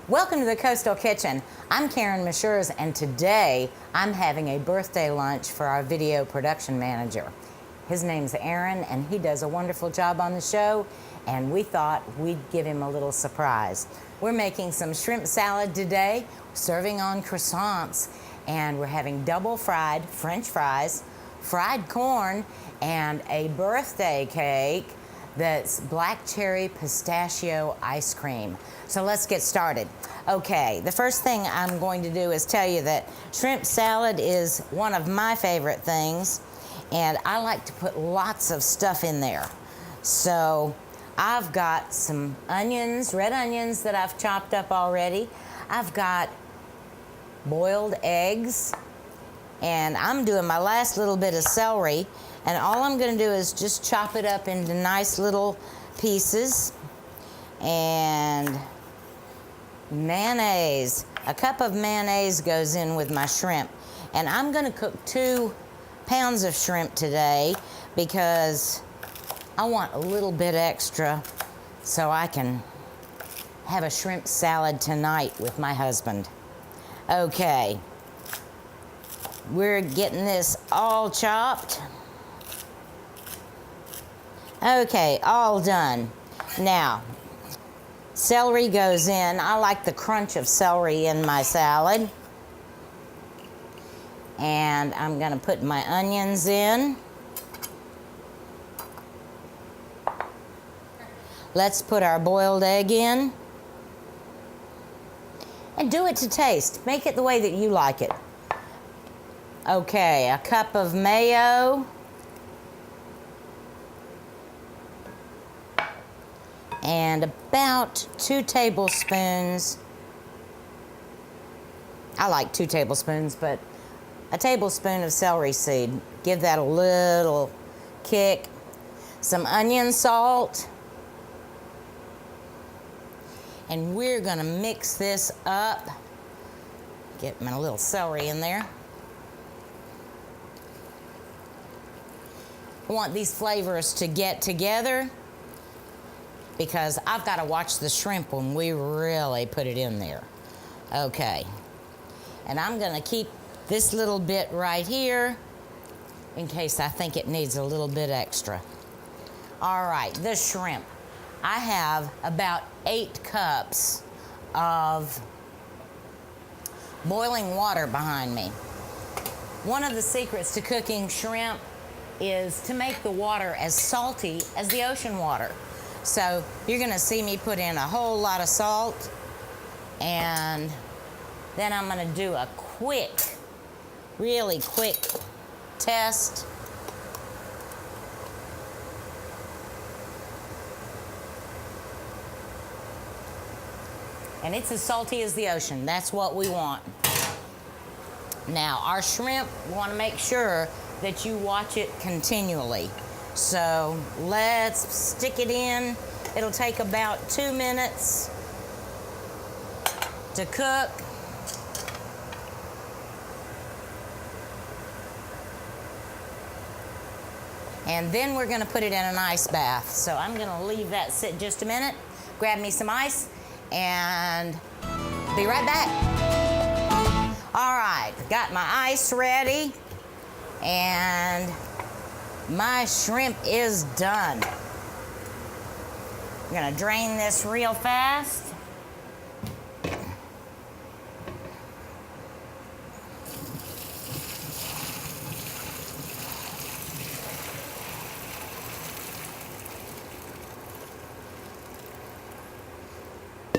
Welcome to the Coastal Kitchen. I'm Karen Mashers, and today I'm having a birthday lunch for our video production manager. His name's Aaron, and he does a wonderful job on the show, and we thought we'd give him a little surprise. We're making some shrimp salad today, serving on croissants, and we're having double fried French fries, fried corn, and a birthday cake that's black cherry pistachio ice cream. So let's get started. Okay, the first thing I'm going to do is tell you that shrimp salad is one of my favorite things, and I like to put lots of stuff in there. So I've got some onions, red onions that I've chopped up already. I've got boiled eggs, and I'm doing my last little bit of celery, and all I'm going to do is just chop it up into nice little pieces. And mayonnaise. A cup of mayonnaise goes in with my shrimp. And I'm going to cook 2 pounds of shrimp today because I want a little bit extra so I can have a shrimp salad tonight with my husband. Okay. We're getting this all chopped. Okay, all done. Now, celery goes in. I like the crunch of celery in my salad. And I'm going to put my onions in. Let's put our boiled egg in. And do it to taste. Make it the way that you like it. Okay, a cup of mayo. And about 2 tablespoons. I like 2 tablespoons, but a tablespoon of celery seed. Give that a little kick. Some onion salt. And we're gonna mix this up. Get my little celery in there. I want these flavors to get together because I've got to watch the shrimp when we really put it in there. Okay. And I'm going to keep this little bit right here in case I think it needs a little bit extra. All right, the shrimp. I have about 8 cups of boiling water behind me. One of the secrets to cooking shrimp is to make the water as salty as the ocean water. So you're gonna see me put in a whole lot of salt, and then I'm gonna do a quick, really quick test. And it's as salty as the ocean. That's what we want. Now, our shrimp, we want to make sure that you watch it continually. So let's stick it in. It'll take about 2 minutes to cook. And then we're going to put it in an ice bath. So I'm going to leave that sit just a minute, grab me some ice, and be right back. All right, got my ice ready, and my shrimp is done. I'm gonna drain this real fast.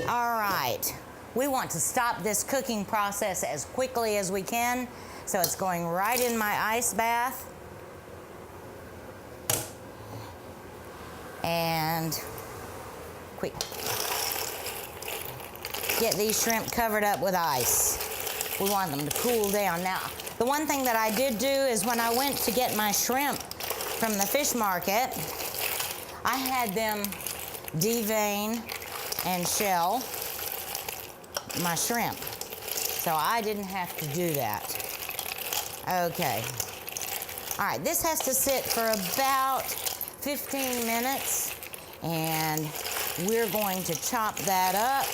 All right, we want to stop this cooking process as quickly as we can, so it's going right in my ice bath. And quick, get these shrimp covered up with ice. We want them to cool down. Now, the one thing that I did do is when I went to get my shrimp from the fish market, I had them devein and shell my shrimp. So I didn't have to do that. Okay. All right, this has to sit for about 15 minutes, and we're going to chop that up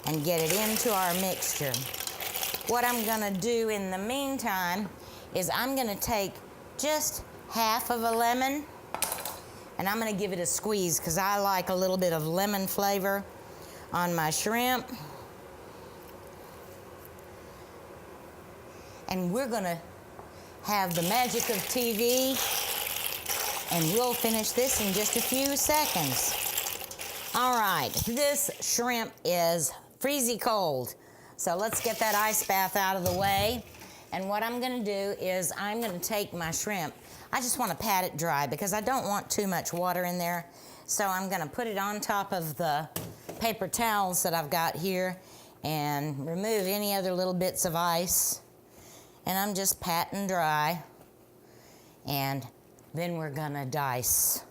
and get it into our mixture. What I'm gonna do in the meantime is I'm gonna take just half of a lemon and I'm gonna give it a squeeze because I like a little bit of lemon flavor on my shrimp. And we're gonna have the magic of TV, and we'll finish this in just a few seconds. All right, this shrimp is freezy cold. So let's get that ice bath out of the way. And what I'm gonna do is I'm gonna take my shrimp. I just wanna pat it dry because I don't want too much water in there. So I'm gonna put it on top of the paper towels that I've got here and remove any other little bits of ice. And I'm just patting dry. And then we're gonna dice.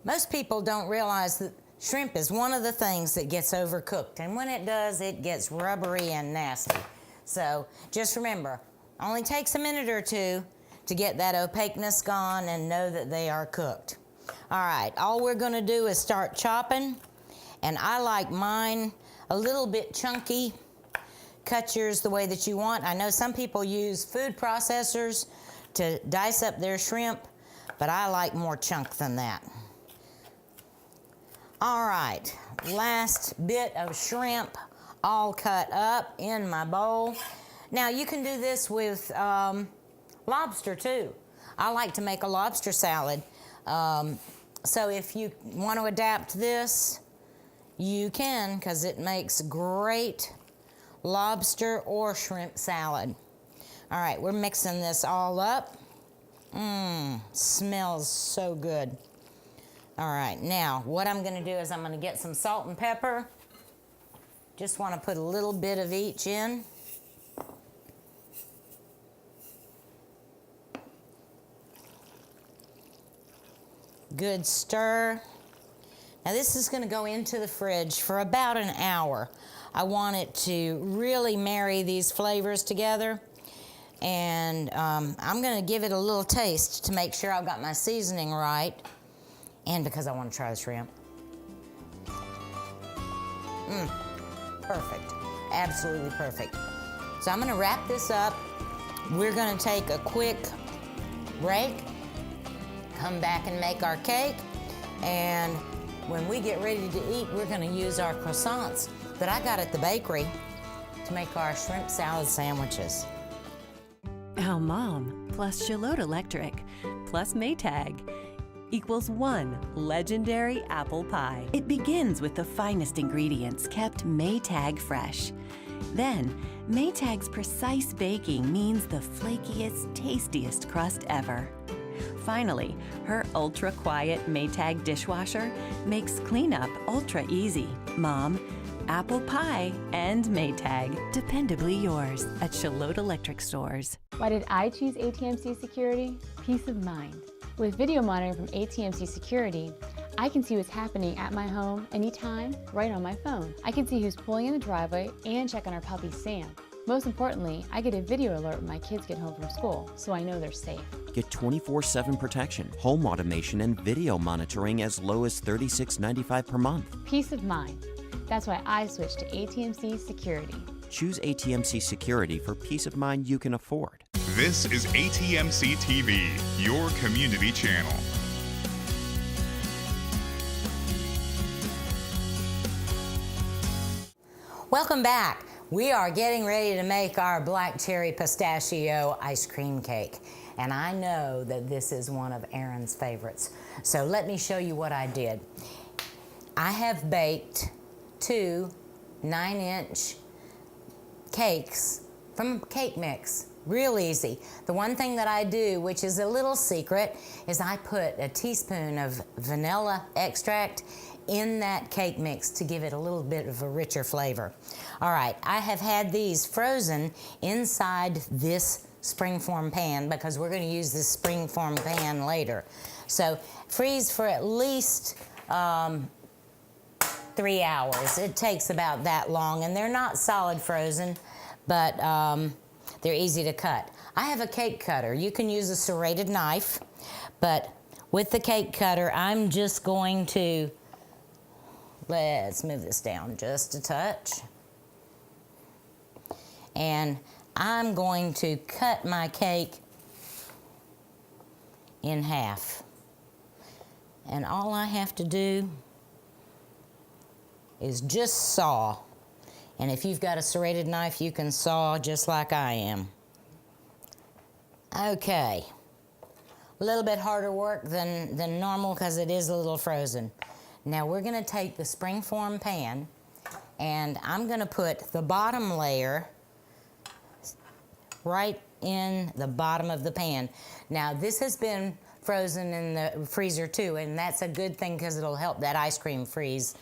Most people don't realize that shrimp is one of the things that gets overcooked. And when it does, it gets rubbery and nasty. So just remember, only takes a minute or two to get that opaqueness gone and know that they are cooked. All right, all we're gonna do is start chopping. And I like mine a little bit chunky. Cut yours the way that you want. I know some people use food processors to dice up their shrimp, but I like more chunk than that. All right, last bit of shrimp all cut up in my bowl. Now you can do this with lobster too. I like to make a lobster salad. So if you want to adapt this, you can, because it makes great lobster or shrimp salad. All right, we're mixing this all up. Smells so good. All right, now what I'm gonna do is I'm gonna get some salt and pepper. Just wanna put a little bit of each in. Good stir. Now this is gonna go into the fridge for about an hour. I want it to really marry these flavors together. And I'm gonna give it a little taste to make sure I've got my seasoning right. And because I wanna try the shrimp. Perfect, absolutely perfect. So I'm gonna wrap this up. We're gonna take a quick break, come back and make our cake. And when we get ready to eat, we're gonna use our croissants that I got at the bakery to make our shrimp salad sandwiches. How Mom plus Charlotte Electric plus MAYTAG equals one legendary apple pie. It begins with the finest ingredients kept MAYTAG fresh. Then, MAYTAG's precise baking means the flakiest, tastiest crust ever. Finally, her ultra-quiet MAYTAG dishwasher makes cleanup ultra easy. Mom, apple pie, and MAYTAG. Dependably yours at Charlotte Electric stores. Why did I choose ATMC Security? Peace of mind. With video monitoring from ATMC Security, I can see what's happening at my home anytime, right on my phone. I can see who's pulling in the driveway and check on our puppy Sam. Most importantly, I get a video alert when my kids get home from school, so I know they're safe. Get 24/7 protection, home automation, and video monitoring as low as $36.95 per month. Peace of mind. That's why I switched to ATMC Security. Choose ATMC Security for peace of mind you can afford. This is ATMC TV, your community channel. Welcome back. We are getting ready to make our black cherry pistachio ice cream cake. And I know that this is one of Aaron's favorites. So let me show you what I did. I have baked 2 9-inch cakes from cake mix. Real easy. The one thing that I do, which is a little secret, is I put a teaspoon of vanilla extract in that cake mix to give it a little bit of a richer flavor. All right, I have had these frozen inside this springform pan because we're going to use this springform pan later. So freeze for at least 3 hours. It takes about that long, and they're not solid frozen, but they're easy to cut. I have a cake cutter. You can use a serrated knife, but with the cake cutter, I'm just going to Let's move this down just a touch. And I'm going to cut my cake in half. And all I have to do is just saw. And if you've got a serrated knife, you can saw just like I am. Okay. A little bit harder work than normal because it is a little frozen. Now we're going to take the springform pan and I'm going to put the bottom layer right in the bottom of the pan. Now this has been frozen in the freezer too, and that's a good thing because it'll help that ice cream freeze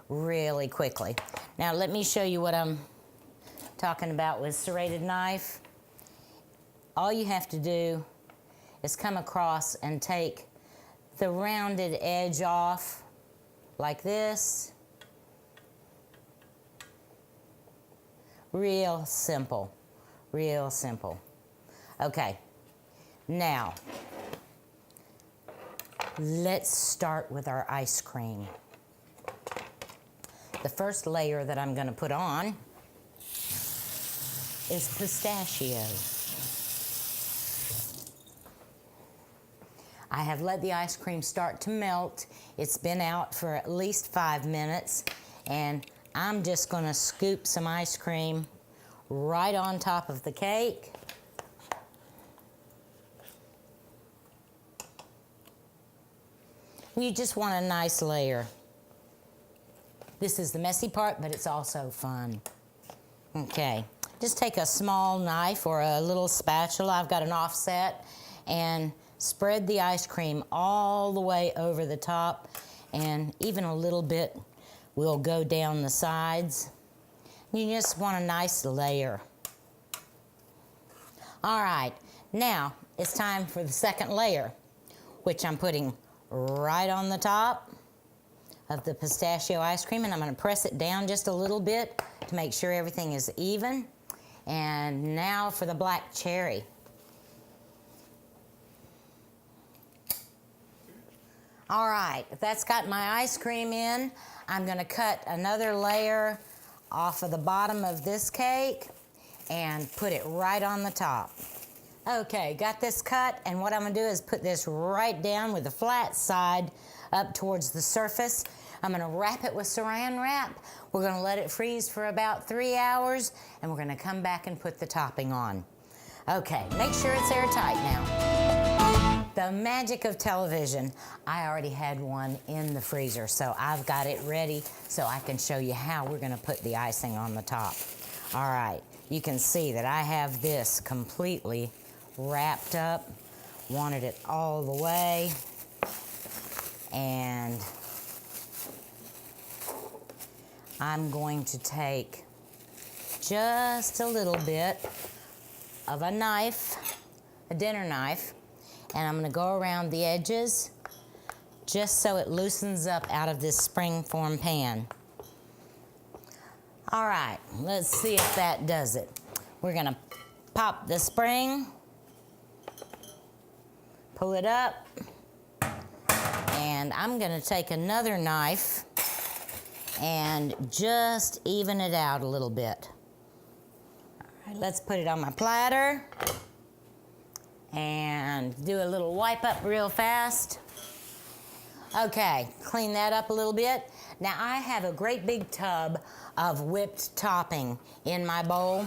really quickly. Now let me show you what I'm talking about with serrated knife. All you have to do is come across and take the rounded edge off like this. Real simple, real simple. Okay, now let's start with our ice cream. The first layer that I'm going to put on is pistachio. I have let the ice cream start to melt. It's been out for at least 5 minutes, and I'm just going to scoop some ice cream right on top of the cake. You just want a nice layer. This is the messy part, but it's also fun. Okay, just take a small knife or a little spatula. I've got an offset, and spread the ice cream all the way over the top, and even a little bit will go down the sides. You just want a nice layer. All right, now it's time for the second layer, which I'm putting right on the top of the pistachio ice cream, and I'm going to press it down just a little bit to make sure everything is even. And now for the black cherry. All right, that's got my ice cream in. I'm going to cut another layer off of the bottom of this cake and put it right on the top. Okay, got this cut, and what I'm going to do is put this right down with the flat side up towards the surface. I'm going to wrap it with saran wrap. We're going to let it freeze for about 3 hours, and we're going to come back and put the topping on. Okay, make sure it's airtight now. The magic of television. I already had one in the freezer, so I've got it ready so I can show you how we're going to put the icing on the top. All right, you can see that I have this completely wrapped up. Wanted it all the way. And I'm going to take just a little bit of a knife, a dinner knife, and I'm going to go around the edges just so it loosens up out of this springform pan. All right, let's see if that does it. We're going to pop the spring, pull it up, and I'm going to take another knife and just even it out a little bit. All right, let's put it on my platter and do a little wipe up real fast. Okay, clean that up a little bit. Now I have a great big tub of whipped topping in my bowl,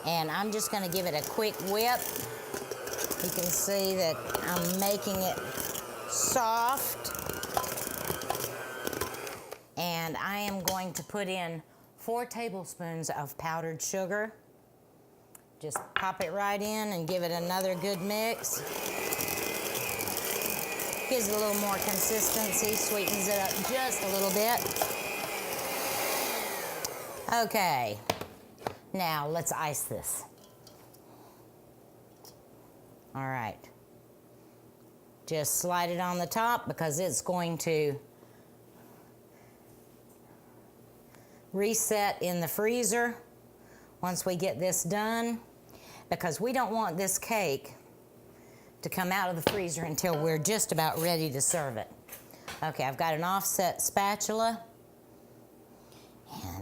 and I'm just going to give it a quick whip. You can see that I'm making it soft. And I am going to put in 4 tablespoons of powdered sugar. Just pop it right in and give it another good mix. Gives it a little more consistency, sweetens it up just a little bit. Okay, now let's ice this. All right. Just slide it on the top because it's going to reset in the freezer once we get this done, because we don't want this cake to come out of the freezer until we're just about ready to serve it. Okay, I've got an offset spatula,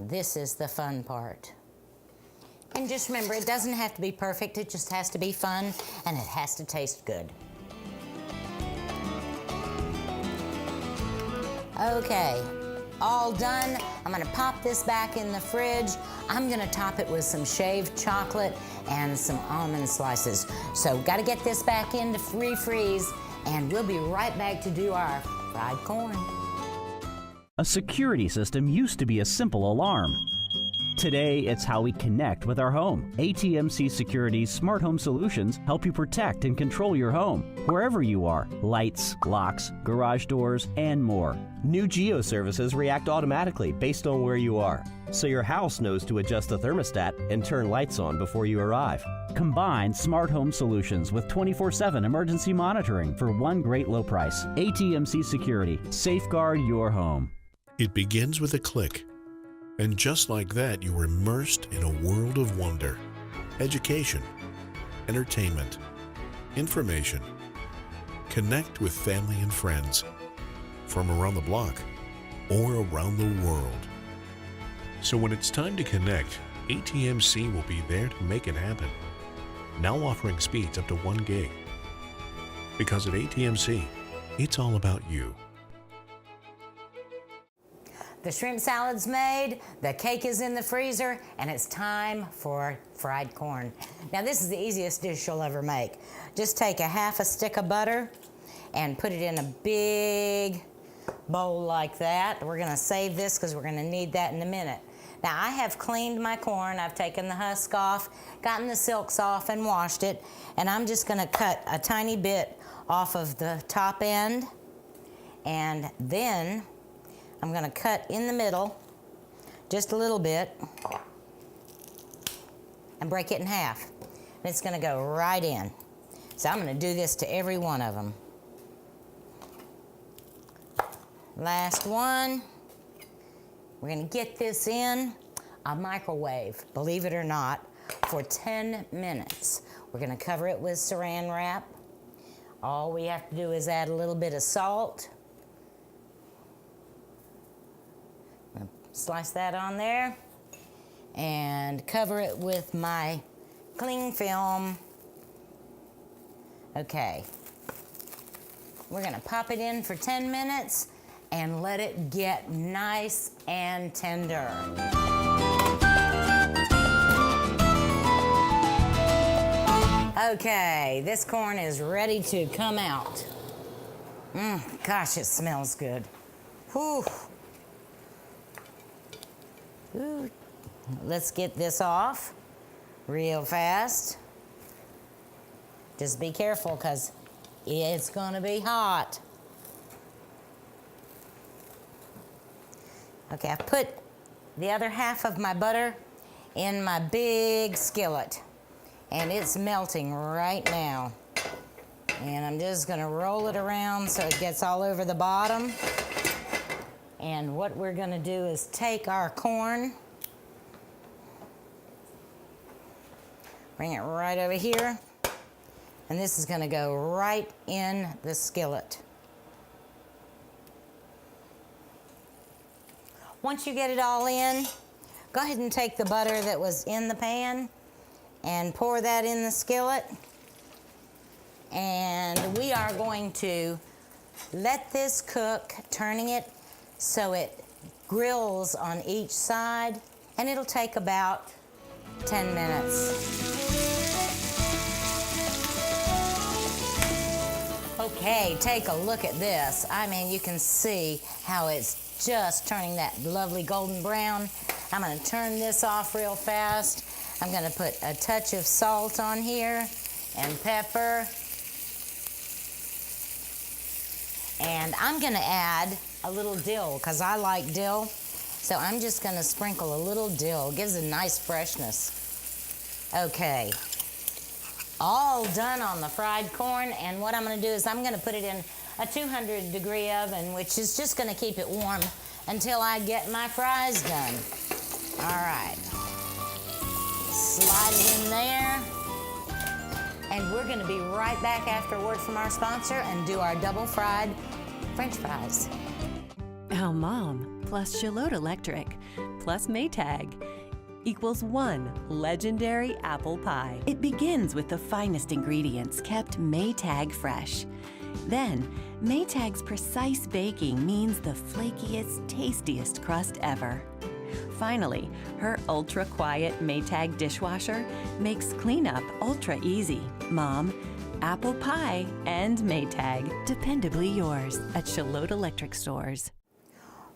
this is the fun part. And just remember, it doesn't have to be perfect, it just has to be fun, and it has to taste good. Okay, all done. I'm gonna pop this back in the fridge. I'm gonna top it with some shaved chocolate and some almond slices. So gotta get this back into refreeze, and we'll be right back to do our fried corn. A security system used to be a simple alarm. Today, it's how we connect with our home. ATMC Security's smart home solutions help you protect and control your home, wherever you are. Lights, locks, garage doors, and more. New Geo services react automatically based on where you are, so your house knows to adjust the thermostat and turn lights on before you arrive. Combine smart home solutions with 24/7 emergency monitoring for one great low price. ATMC Security. Safeguard your home. It begins with a click. And just like that, you were immersed in a world of wonder, education, entertainment, information. Connect with family and friends from around the block or around the world. So when it's time to connect, ATMC will be there to make it happen. Now offering speeds up to 1 gig. Because at ATMC, it's all about you. The shrimp salad's made, the cake is in the freezer, and it's time for fried corn. Now this is the easiest dish you'll ever make. Just take a half a stick of butter and put it in a big bowl like that. We're gonna save this because we're gonna need that in a minute. Now I have cleaned my corn, I've taken the husk off, gotten the silks off and washed it, and I'm just gonna cut a tiny bit off of the top end, and then I'm gonna cut in the middle, just a little bit, and break it in half. And it's gonna go right in. So I'm gonna do this to every one of them. Last one. We're gonna get this in a microwave, believe it or not, for 10 minutes. We're gonna cover it with saran wrap. All we have to do is add a little bit of salt. Slice that on there and cover it with my cling film. Okay, we're gonna pop it in for 10 minutes and let it get nice and tender. Okay, this corn is ready to come out. Gosh, it smells good. Whew. Ooh. Let's get this off real fast. Just be careful because it's gonna be hot. Okay, I put the other half of my butter in my big skillet and it's melting right now. And I'm just gonna roll it around so it gets all over the bottom. And what we're gonna do is take our corn, bring it right over here, and this is gonna go right in the skillet. Once you get it all in, go ahead and take the butter that was in the pan and pour that in the skillet. And we are going to let this cook, turning it so it grills on each side, and it'll take about 10 minutes. Okay, take a look at this. I mean, you can see how it's just turning that lovely golden brown. I'm gonna turn this off real fast. I'm gonna put a touch of salt on here and pepper. And I'm gonna add a little dill, because I like dill. So I'm just gonna sprinkle a little dill. It gives a nice freshness. Okay, all done on the fried corn, and what I'm gonna do is I'm gonna put it in a 200-degree oven, which is just gonna keep it warm until I get my fries done. All right, slide it in there. And we're gonna be right back after a word from our sponsor and do our double fried French fries. How Mom plus Charlotte Electric plus MAYTAG equals 1 legendary apple pie. It begins with the finest ingredients kept MAYTAG fresh. Then, MAYTAG's precise baking means the flakiest, tastiest crust ever. Finally, her ultra-quiet MAYTAG dishwasher makes cleanup ultra easy. Mom, apple pie and MAYTAG, dependably yours at Charlotte Electric stores.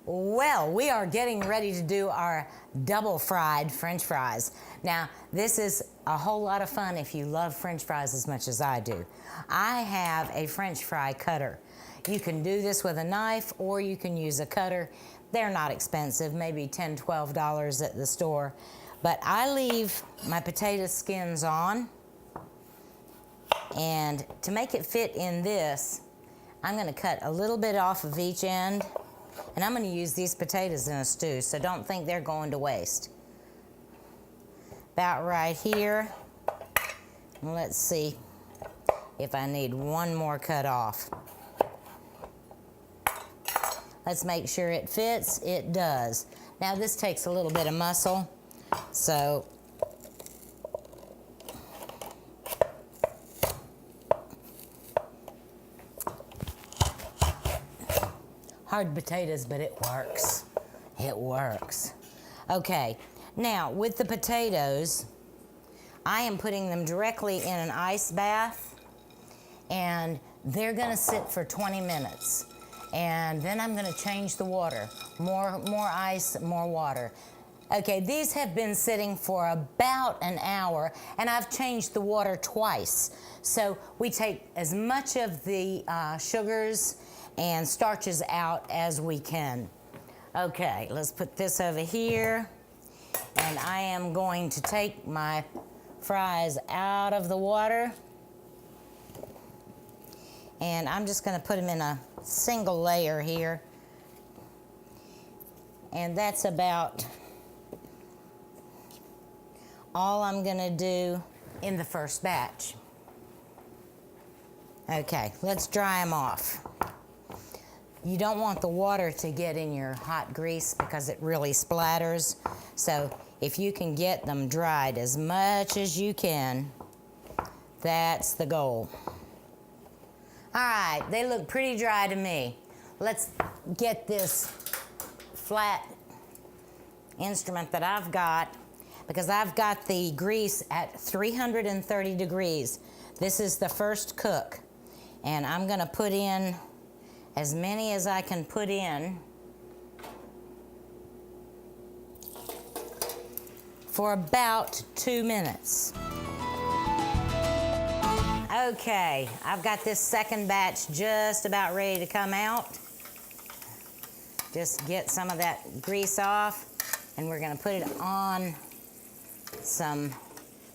Well, we are getting ready to do our double fried French fries. Now, this is a whole lot of fun if you love French fries as much as I do. I have a French fry cutter. You can do this with a knife or you can use a cutter. They're not expensive, maybe $10, $12 at the store. But I leave my potato skins on. And to make it fit in this, I'm gonna cut a little bit off of each end. And I'm gonna use these potatoes in a stew, so don't think they're going to waste. About right here. And let's see if I need one more cut off. Let's make sure it fits. It does. Now this takes a little bit of muscle, so hard potatoes, but it works. It works. Okay, now with the potatoes, I am putting them directly in an ice bath, and they're gonna sit for 20 minutes. And then I'm gonna change the water. More ice, more water. Okay, these have been sitting for about an hour, and I've changed the water twice. So we take as much of the sugars and starches out as we can. Okay, let's put this over here. And I am going to take my fries out of the water. And I'm just gonna put them in a single layer here. And that's about all I'm gonna do in the first batch. Okay, let's dry them off. You don't want the water to get in your hot grease because it really splatters. So if you can get them dried as much as you can, that's the goal. All right, they look pretty dry to me. Let's get this flat instrument that I've got, because I've got the grease at 330 degrees. This is the first cook, and I'm gonna put in as many as I can put in for about 2 minutes. Okay, I've got this second batch just about ready to come out. Just get some of that grease off, and we're gonna put it on some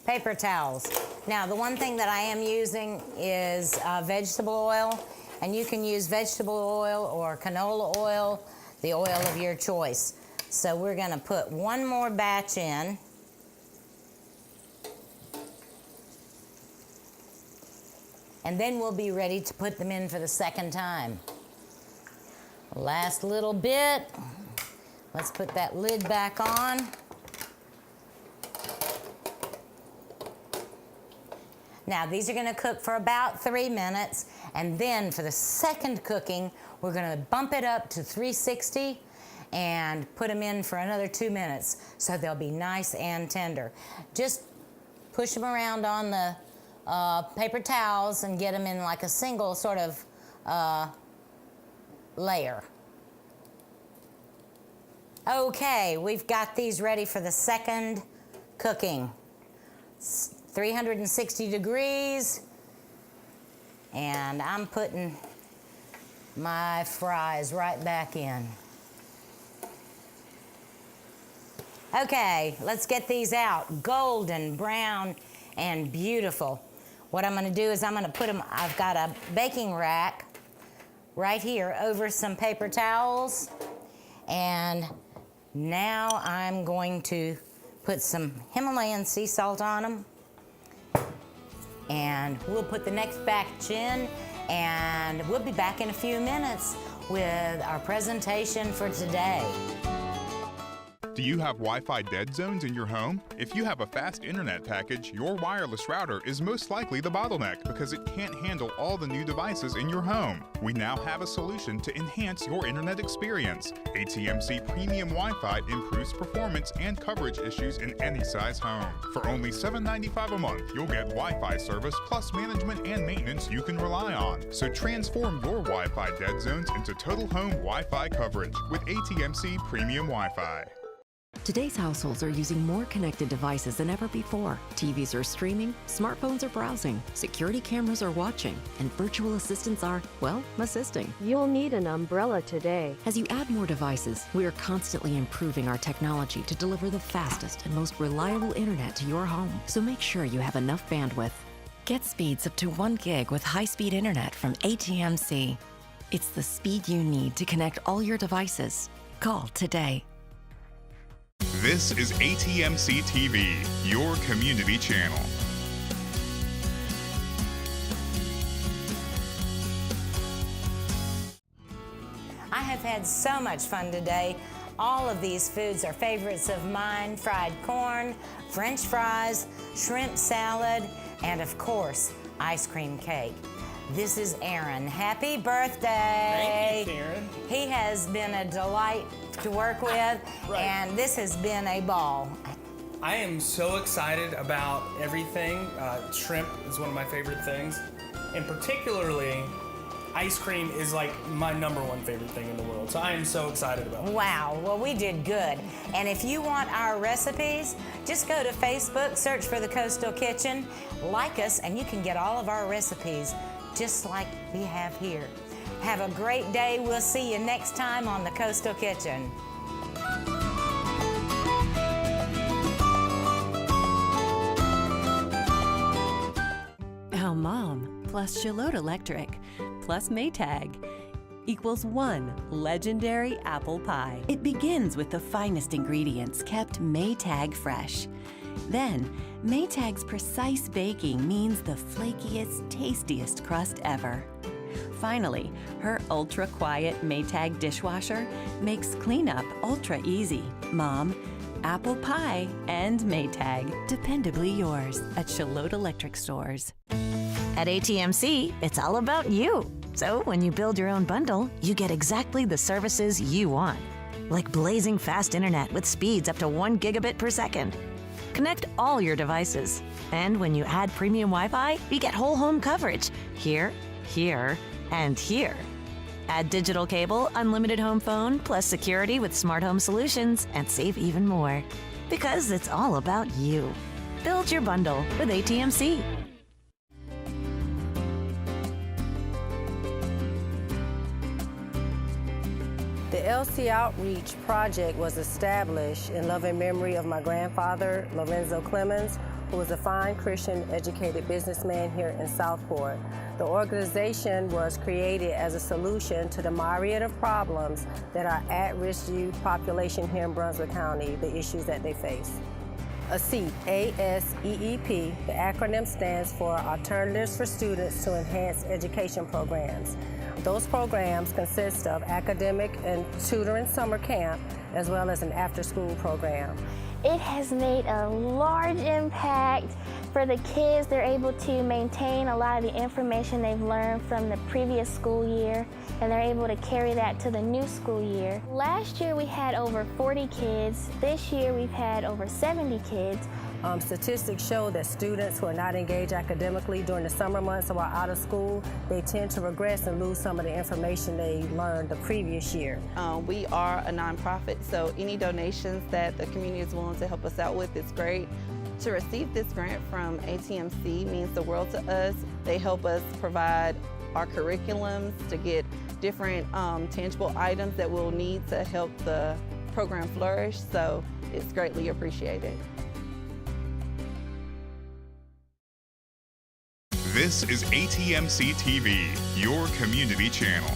paper towels. Now, the one thing that I am using is vegetable oil, and you can use vegetable oil or canola oil, the oil of your choice. So we're gonna put one more batch in. And then we'll be ready to put them in for the second time. Last little bit. Let's put that lid back on. Now, these are gonna cook for about 3 minutes, and then for the second cooking, we're gonna bump it up to 360 and put them in for another 2 minutes, so they'll be nice and tender. Just push them around on the paper towels and get them in like a single sort of layer. Okay, we've got these ready for the second cooking. 360 degrees, and I'm putting my fries right back in. Okay, let's get these out. Golden brown and beautiful. What I'm gonna do is I'm gonna put them, I've got a baking rack right here over some paper towels, and now I'm going to put some Himalayan sea salt on them, and we'll put the next batch in, and we'll be back in a few minutes with our presentation for today. Do you have Wi-Fi dead zones in your home? If you have a fast internet package, your wireless router is most likely the bottleneck because it can't handle all the new devices in your home. We now have a solution to enhance your internet experience. ATMC Premium Wi-Fi improves performance and coverage issues in any size home. For only $7.95 a month, you'll get Wi-Fi service plus management and maintenance you can rely on. So transform your Wi-Fi dead zones into total home Wi-Fi coverage with ATMC Premium Wi-Fi. Today's households are using more connected devices than ever before. TVs are streaming, smartphones are browsing, security cameras are watching, and virtual assistants are, well, assisting. You'll need an umbrella today. As you add more devices, we are constantly improving our technology to deliver the fastest and most reliable internet to your home. So make sure you have enough bandwidth. Get speeds up to 1 gig with high-speed internet from ATMC. It's the speed you need to connect all your devices. Call today. This is ATMC TV, your community channel. I have had so much fun today. All of these foods are favorites of mine: fried corn, French fries, shrimp salad, and of course, ice cream cake. This is Aaron. Happy birthday. Thank you, Karen. He has been a delight to work with, and this has been a ball. I am so excited about everything. Shrimp is one of my favorite things, and particularly ice cream is like my #1 favorite thing in the world. So I am so excited about it. Wow, well, we did good. And if you want our recipes, just go to Facebook, search for the Coastal Kitchen, like us, and you can get all of our recipes just like we have here. Have a great day. We'll see you next time on the Coastal Kitchen. How Mom plus Charlotte Electric plus MAYTAG equals 1 legendary apple pie. It begins with the finest ingredients kept MAYTAG fresh. Then, MAYTAG's precise baking means the flakiest, tastiest crust ever. Finally, her ultra-quiet MAYTAG dishwasher makes cleanup ultra easy. Mom, apple pie, and MAYTAG, dependably yours at Charlotte Electric Stores. At ATMC, it's all about you. So when you build your own bundle, you get exactly the services you want, like blazing fast internet with speeds up to 1 gigabit per second. Connect all your devices. And when you add premium Wi-Fi, you get whole home coverage here, here, and here. Add digital cable, unlimited home phone, plus security with smart home solutions, and save even more. Because it's all about you. Build your bundle with ATMC. The LC Outreach Project was established in love and memory of my grandfather, Lorenzo Clemens, who was a fine Christian educated businessman here in Southport. The organization was created as a solution to the myriad of problems that our at-risk youth population here in Brunswick County, the issues that they face. ASEEP, A-S-E-E-P, the acronym stands for Alternatives for Students to Enhance Education Programs. Those programs consist of academic and tutoring summer camp, as well as an after-school program. It has made a large impact for the kids. They're able to maintain a lot of the information they've learned from the previous school year, and they're able to carry that to the new school year. Last year we had over 40 kids. This year we've had over 70 kids. Statistics show that students who are not engaged academically during the summer months or while out of school, they tend to regress and lose some of the information they learned the previous year. We are a nonprofit, so any donations that the community is willing to help us out with is great. To receive this grant from ATMC means the world to us. They help us provide our curriculums to get different tangible items that we'll need to help the program flourish, so it's greatly appreciated. This is ATMC TV, your community channel.